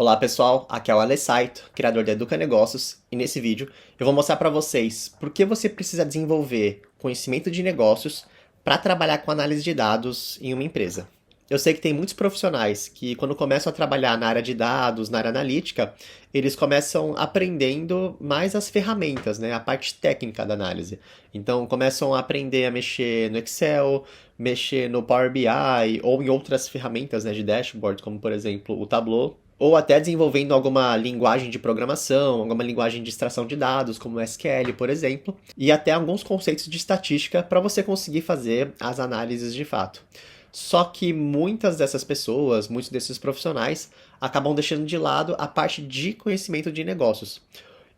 Olá pessoal, aqui é o Ale Saito, criador da Educa Negócios, e nesse vídeo eu vou mostrar para vocês por que você precisa desenvolver conhecimento de negócios para trabalhar com análise de dados em uma empresa. Eu sei que tem muitos profissionais que quando começam a trabalhar na área de dados, na área analítica, eles começam aprendendo mais as ferramentas, né, a parte técnica da análise. Então começam a aprender a mexer no Excel, mexer no Power BI ou em outras ferramentas, né, de dashboard, como por exemplo o Tableau, ou até desenvolvendo alguma linguagem de programação, alguma linguagem de extração de dados, como o SQL, por exemplo, e até alguns conceitos de estatística para você conseguir fazer as análises de fato. Só que muitas dessas pessoas, muitos desses profissionais, acabam deixando de lado a parte de conhecimento de negócios.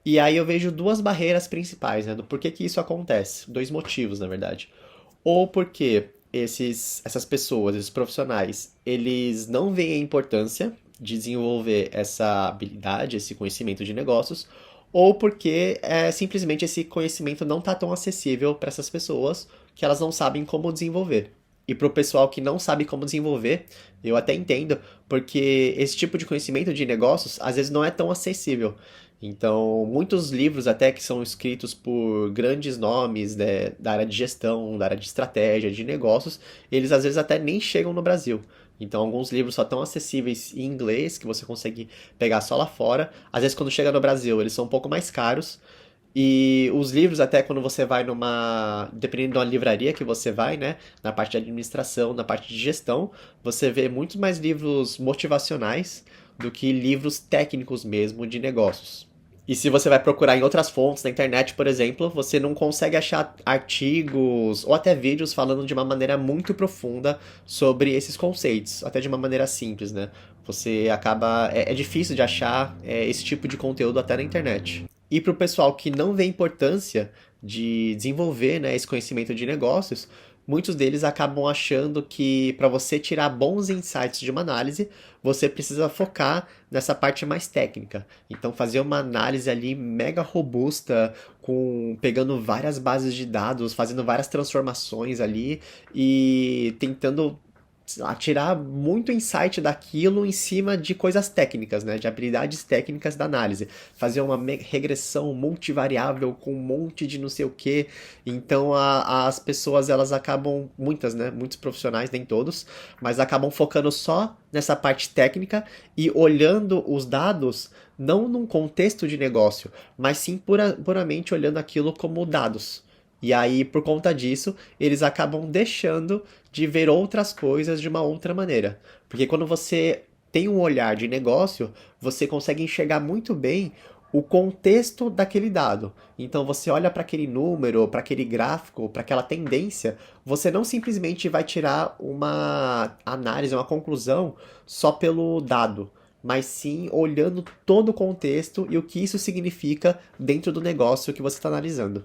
E aí eu vejo duas barreiras principais, né, do porquê que isso acontece. Dois motivos, na verdade. Ou porque essas pessoas, esses profissionais, eles não veem a importância de desenvolver essa habilidade, esse conhecimento de negócios, ou porque simplesmente esse conhecimento não está tão acessível para essas pessoas que elas não sabem como desenvolver. E para o pessoal que não sabe como desenvolver, eu até entendo, porque esse tipo de conhecimento de negócios às vezes não é tão acessível. Então, muitos livros até que são escritos por grandes nomes, né, da área de gestão, da área de estratégia, de negócios, eles às vezes até nem chegam no Brasil. Então, alguns livros só estão acessíveis em inglês, que você consegue pegar só lá fora. Às vezes, quando chega no Brasil, eles são um pouco mais caros. E os livros, até quando você vai numa. Dependendo da livraria que você vai, né? Na parte de administração, na parte de gestão, você vê muitos mais livros motivacionais do que livros técnicos mesmo de negócios. E se você vai procurar em outras fontes, na internet, por exemplo, você não consegue achar artigos ou até vídeos falando de uma maneira muito profunda sobre esses conceitos, até de uma maneira simples, né? Você acaba. É difícil de achar esse tipo de conteúdo até na internet. E para o pessoal que não vê importância de desenvolver, né, esse conhecimento de negócios, muitos deles acabam achando que para você tirar bons insights de uma análise, você precisa focar nessa parte mais técnica. Então, fazer uma análise ali mega robusta, com pegando várias bases de dados, fazendo várias transformações ali e tentando tirar muito insight daquilo em cima de coisas técnicas, né, de habilidades técnicas da análise, fazer uma regressão multivariável com um monte de não sei o que. Então as pessoas elas acabam, muitas, né, muitos profissionais, nem todos, mas acabam focando só nessa parte técnica e olhando os dados não num contexto de negócio, mas sim puramente olhando aquilo como dados. E aí, por conta disso, eles acabam deixando de ver outras coisas de uma outra maneira. Porque quando você tem um olhar de negócio, você consegue enxergar muito bem o contexto daquele dado. Então você olha para aquele número, para aquele gráfico, para aquela tendência, você não simplesmente vai tirar uma análise, uma conclusão só pelo dado, mas sim olhando todo o contexto e o que isso significa dentro do negócio que você está analisando.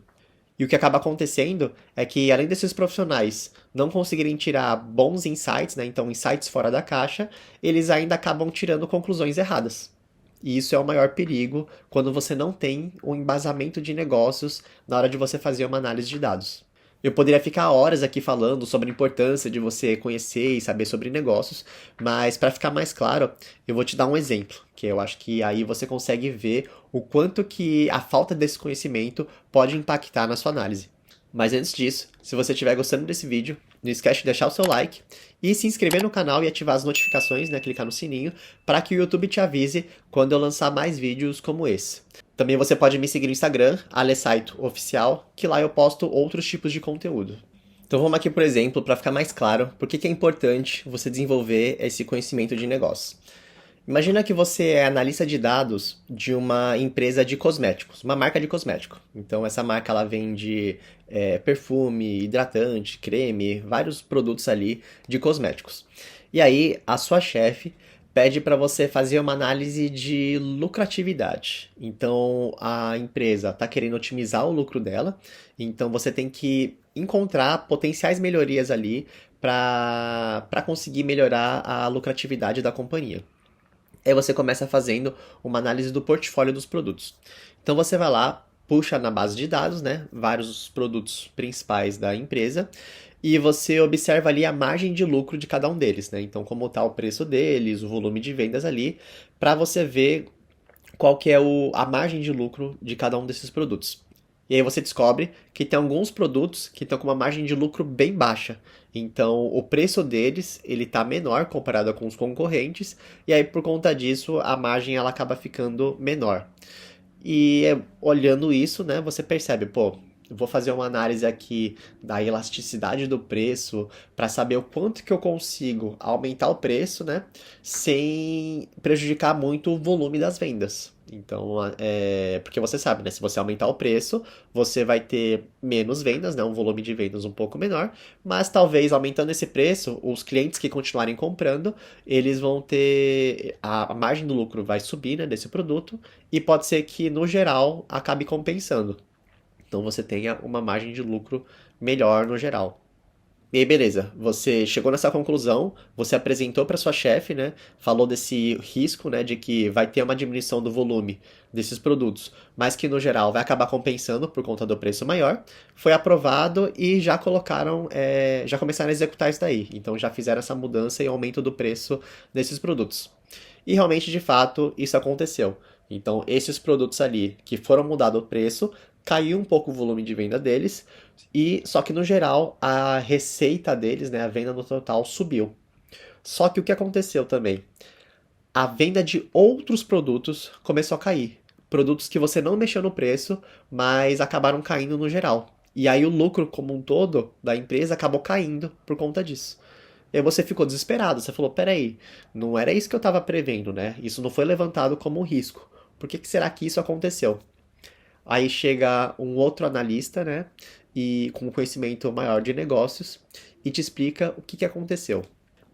E o que acaba acontecendo é que, além desses profissionais não conseguirem tirar bons insights, né, então insights fora da caixa, eles ainda acabam tirando conclusões erradas. E isso é o maior perigo quando você não tem um embasamento de negócios na hora de você fazer uma análise de dados. Eu poderia ficar horas aqui falando sobre a importância de você conhecer e saber sobre negócios, mas para ficar mais claro, eu vou te dar um exemplo, que eu acho que aí você consegue ver o quanto que a falta desse conhecimento pode impactar na sua análise. Mas antes disso, se você estiver gostando desse vídeo, não esquece de deixar o seu like e se inscrever no canal e ativar as notificações, né, clicar no sininho, para que o YouTube te avise quando eu lançar mais vídeos como esse. Também você pode me seguir no Instagram, Alessaito Oficial, que lá eu posto outros tipos de conteúdo. Então vamos aqui, por exemplo, para ficar mais claro, por que é importante você desenvolver esse conhecimento de negócio. Imagina que você é analista de dados de uma empresa de cosméticos, uma marca de cosmético. Então essa marca ela vende perfume, hidratante, creme, vários produtos ali de cosméticos. E aí a sua chefe pede para você fazer uma análise de lucratividade. Então a empresa está querendo otimizar o lucro dela, então você tem que encontrar potenciais melhorias ali para conseguir melhorar a lucratividade da companhia. Aí você começa fazendo uma análise do portfólio dos produtos. Então você vai lá, puxa na base de dados, né, vários produtos principais da empresa e você observa ali a margem de lucro de cada um deles, né? Então, como está o preço deles, o volume de vendas ali, para você ver qual que é a margem de lucro de cada um desses produtos. E aí você descobre que tem alguns produtos que estão com uma margem de lucro bem baixa. Então, o preço deles, ele está menor comparado com os concorrentes, e aí por conta disso, a margem ela acaba ficando menor. E olhando isso, né, você percebe, pô, eu vou fazer uma análise aqui da elasticidade do preço para saber o quanto que eu consigo aumentar o preço, né, sem prejudicar muito o volume das vendas. Então, porque você sabe, né, se você aumentar o preço, você vai ter menos vendas, né, um volume de vendas um pouco menor, mas talvez aumentando esse preço, os clientes que continuarem comprando, eles vão ter a margem do lucro vai subir, né, desse produto e pode ser que no geral acabe compensando. Então você tenha uma margem de lucro melhor no geral. E aí, beleza, você chegou nessa conclusão, você apresentou para sua chefe, né? Falou desse risco, né, de que vai ter uma diminuição do volume desses produtos, mas que no geral vai acabar compensando por conta do preço maior. Foi aprovado e já colocaram, já começaram a executar isso daí. Então já fizeram essa mudança e aumento do preço desses produtos. E realmente, de fato, isso aconteceu. Então, esses produtos ali que foram mudado o preço, caiu um pouco o volume de venda deles, e só que no geral a receita deles, né, a venda no total subiu. Só que o que aconteceu também? A venda de outros produtos começou a cair. Produtos que você não mexeu no preço, mas acabaram caindo no geral. E aí o lucro como um todo da empresa acabou caindo por conta disso. E aí você ficou desesperado, você falou, peraí, não era isso que eu estava prevendo, né? Isso não foi levantado como um risco. Por que será que isso aconteceu? Aí chega um outro analista, né? E com conhecimento maior de negócios e te explica o que aconteceu.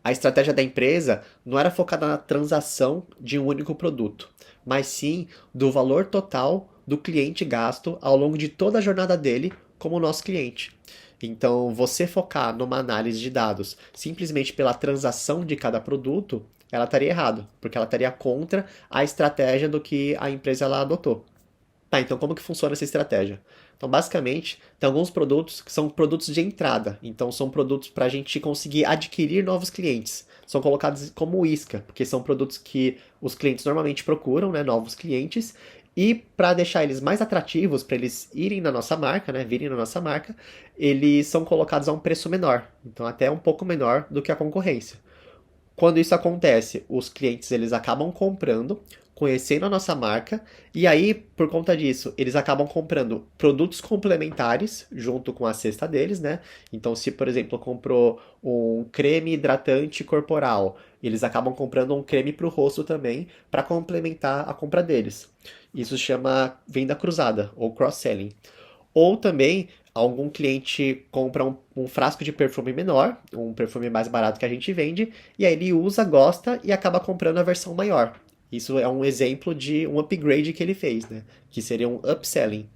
A estratégia da empresa não era focada na transação de um único produto, mas sim do valor total do cliente gasto ao longo de toda a jornada dele como nosso cliente. Então, você focar numa análise de dados simplesmente pela transação de cada produto, ela estaria errado, porque ela estaria contra a estratégia do que a empresa ela adotou. Tá, então como que funciona essa estratégia? Então, basicamente, tem alguns produtos que são produtos de entrada. Então, são produtos para a gente conseguir adquirir novos clientes. São colocados como isca, porque são produtos que os clientes normalmente procuram, né, novos clientes. E para deixar eles mais atrativos, para eles irem na nossa marca, né, virem na nossa marca, eles são colocados a um preço menor. Então, até um pouco menor do que a concorrência. Quando isso acontece, os clientes eles acabam comprando, conhecendo a nossa marca, e aí, por conta disso, eles acabam comprando produtos complementares junto com a cesta deles, né? Então, se, por exemplo, comprou um creme hidratante corporal, eles acabam comprando um creme para o rosto também, para complementar a compra deles. Isso chama venda cruzada, ou cross-selling. Ou também algum cliente compra um frasco de perfume menor, um perfume mais barato que a gente vende, e aí ele usa, gosta e acaba comprando a versão maior. Isso é um exemplo de um upgrade que ele fez, né? Que seria um upselling.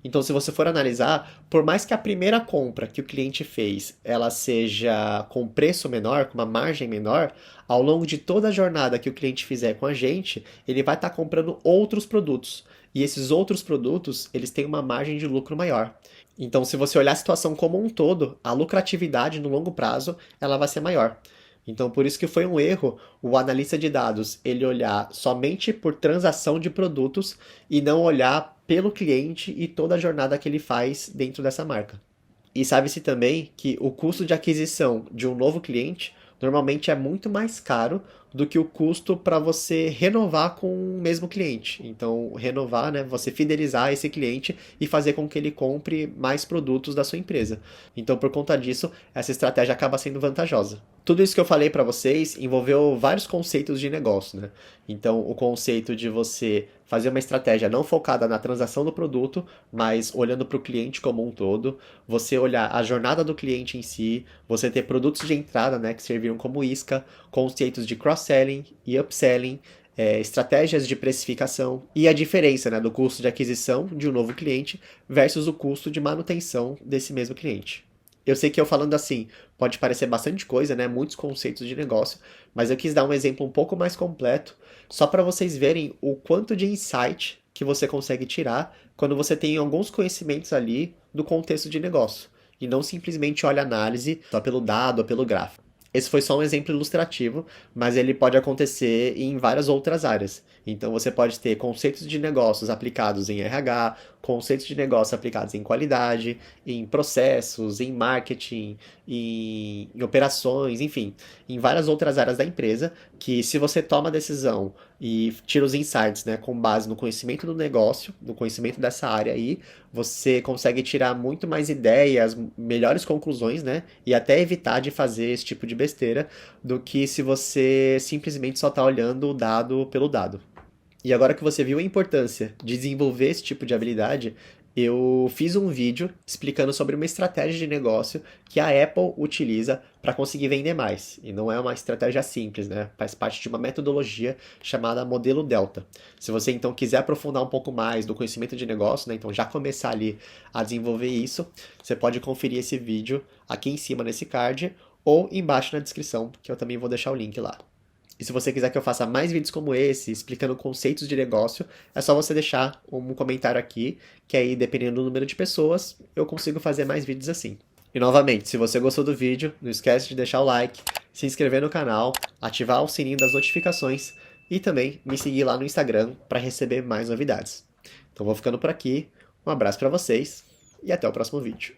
Então, se você for analisar, por mais que a primeira compra que o cliente fez, ela seja com preço menor, com uma margem menor, ao longo de toda a jornada que o cliente fizer com a gente, ele vai estar comprando outros produtos. E esses outros produtos, eles têm uma margem de lucro maior. Então, se você olhar a situação como um todo, a lucratividade no longo prazo, ela vai ser maior. Então, por isso que foi um erro o analista de dados ele olhar somente por transação de produtos e não olhar pelo cliente e toda a jornada que ele faz dentro dessa marca. E sabe-se também que o custo de aquisição de um novo cliente normalmente é muito mais caro do que o custo para você renovar com o mesmo cliente. Então, renovar, né, você fidelizar esse cliente e fazer com que ele compre mais produtos da sua empresa. Então, por conta disso, essa estratégia acaba sendo vantajosa. Tudo isso que eu falei para vocês envolveu vários conceitos de negócio, né? Então, o conceito de você fazer uma estratégia não focada na transação do produto, mas olhando para o cliente como um todo, você olhar a jornada do cliente em si, você ter produtos de entrada, né, que serviram como isca, conceitos de cross-selling e upselling, estratégias de precificação e a diferença, né, do custo de aquisição de um novo cliente versus o custo de manutenção desse mesmo cliente. Eu sei que eu falando assim pode parecer bastante coisa, né? Muitos conceitos de negócio, mas eu quis dar um exemplo um pouco mais completo só para vocês verem o quanto de insight que você consegue tirar quando você tem alguns conhecimentos ali do contexto de negócio e não simplesmente olha a análise só pelo dado ou pelo gráfico. Esse foi só um exemplo ilustrativo, mas ele pode acontecer em várias outras áreas. Então você pode ter conceitos de negócios aplicados em RH, conceitos de negócios aplicados em qualidade, em processos, em marketing, em operações, enfim, em várias outras áreas da empresa, que se você toma a decisão e tira os insights, né, com base no conhecimento do negócio, no conhecimento dessa área aí, você consegue tirar muito mais ideias, melhores conclusões, né, e até evitar de fazer esse tipo de besteira do que se você simplesmente só está olhando o dado pelo dado. E agora que você viu a importância de desenvolver esse tipo de habilidade, eu fiz um vídeo explicando sobre uma estratégia de negócio que a Apple utiliza para conseguir vender mais. E não é uma estratégia simples, né? Faz parte de uma metodologia chamada Modelo Delta. Se você então quiser aprofundar um pouco mais do conhecimento de negócio, né? Então já começar ali a desenvolver isso, você pode conferir esse vídeo aqui em cima nesse card ou embaixo na descrição, que eu também vou deixar o link lá. E se você quiser que eu faça mais vídeos como esse, explicando conceitos de negócio, é só você deixar um comentário aqui, que aí, dependendo do número de pessoas, eu consigo fazer mais vídeos assim. E novamente, se você gostou do vídeo, não esquece de deixar o like, se inscrever no canal, ativar o sininho das notificações e também me seguir lá no Instagram para receber mais novidades. Então vou ficando por aqui, um abraço para vocês e até o próximo vídeo.